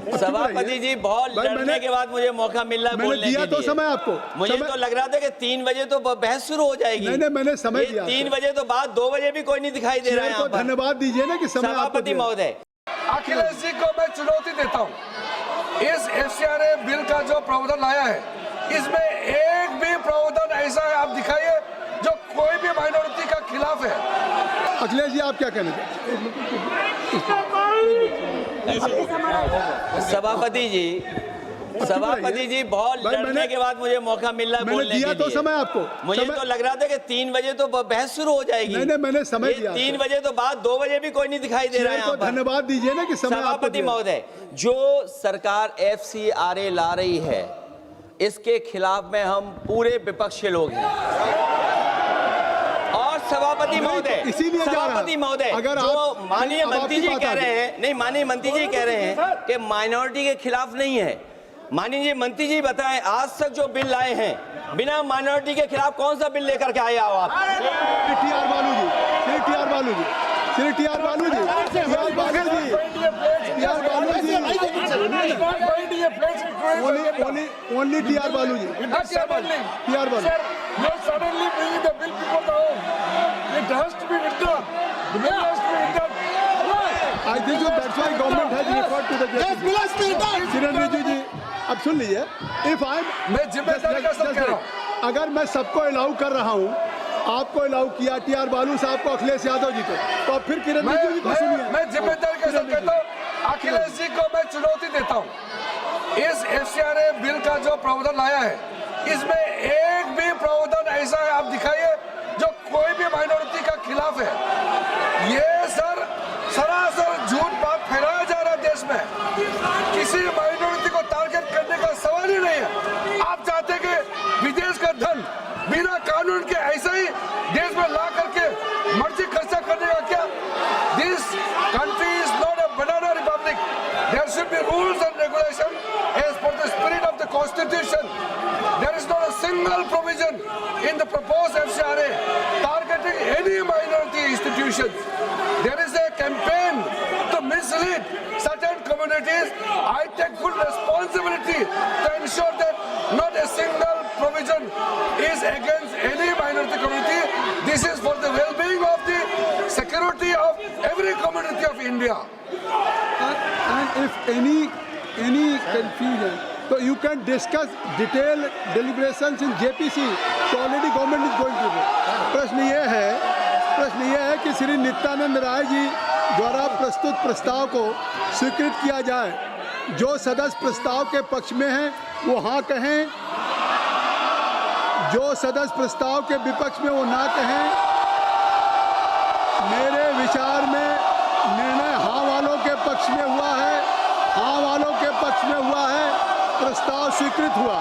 सभापति जी, बहुत लड़ने के बाद मुझे मौका मिल रहा है बोलने के लिए। तो समय आपको मुझे तो लग रहा था कि 3 बजे तो बहस शुरू हो जाएगी। नहीं, मैंने समय दिया। 3 बजे तो बाद 2 बजे भी कोई नहीं दिखाई दे रहा है यहाँ पर। धन्यवाद दीजिए ना कि समय। सभापति महोदय, अखिलेश जी को मैं चुनौती देता हूँ, इस FCRA बिल का जो प्रावधान लाया है, इसमें एक भी प्रावधान ऐसा है आप दिखाइए जो कोई भी माइनॉरिटी का खिलाफ है। अखिलेश जी, आप क्या कहना सभापति जी, बहुत लड़ने के बाद मुझे मौका मिल रहा है बोलने के लिए। तो समय आपको मुझे तो लग रहा था कि 3 बजे तो बहस शुरू हो जाएगी। नहीं, मैंने समय दिया। 3 बजे तो बाद 2 बजे भी कोई नहीं दिखाई दे रहा है यहाँ पर। धन्यवाद दीजिए ना कि समय। सभापति महोदय, जो सरकार FCRA ला रही है, इसके खिलाफ में हम पूरे विपक्ष के लोग हैं। और सभापति महोदय, अगर जो माननीय मंत्री जी कह रहे हैं, नहीं, माननीय मंत्री जी कह रहे हैं कि माइनॉरिटी के खिलाफ नहीं है। माननीय मंत्री जी बताएं, आज तक जो बिल लाए हैं बिना माइनॉरिटी के खिलाफ कौन सा बिल लेकर के आए हो आप? TR बालू जी, only TR बालू जी। You're suddenly bringing the bill before the House. It has to be withdrawn. The bill has to be withdrawn. I think so that's why government has referred to the JPC. किरण रिजिजू जी, अब सुन लीजिए। मैं जिम्मेदारी का सब कह रहा हूँ। अगर मैं सबको अलाउ कर रहा हूँ, आपको अलाउ किया, TR बालू साहब को, अखिलेश यादव जी को, तो फिर किरण रिजिजू जी को सुनिए। मैं जिम्मेदारी का सब कहता हूँ, अखिलेश जी को मैं चुनौती देता हूँ, इस FCRA बिल का जो प्रावधान लाया है, इसमें एक भी प्रावधान ऐसा है आप दिखाइए जो कोई भी माइनॉरिटी का खिलाफ है। ये सरासर झूठ बात फैलाया जा रहा है देश में। किसी माइनॉरिटी को टारगेट करने का सवाल ही नहीं है। आप चाहते हैं कि विदेश का धन बिना कानून के ऐसे ही देश में ला करके मर्जी खर्चा करने का क्या? This country is not a banana republic. There should be rules and regulation as per the spirit of the Constitution. There is not a single provision in the proposed FCRA targeting any minority institutions. There is a campaign to mislead certain communities. I take full responsibility to ensure that not a single provision is against any minority community. This is for the well-being of the security of every community of India. And if any confusion, so you can discuss detailed deliberations in JPC. So already government is going to do. प्रश्न ये है कि श्री नित्यानंद राय जी द्वारा प्रस्तुत प्रस्ताव को स्वीकृत किया जाए। जो सदस्य प्रस्ताव के पक्ष में हैं वो हाँ कहें, जो सदस्य प्रस्ताव के विपक्ष में वो ना कहें। मेरे विचार में निर्णय हाँ वालों के पक्ष में हुआ है, हाँ वालों के पक्ष में हुआ है, प्रस्ताव स्वीकृत हुआ।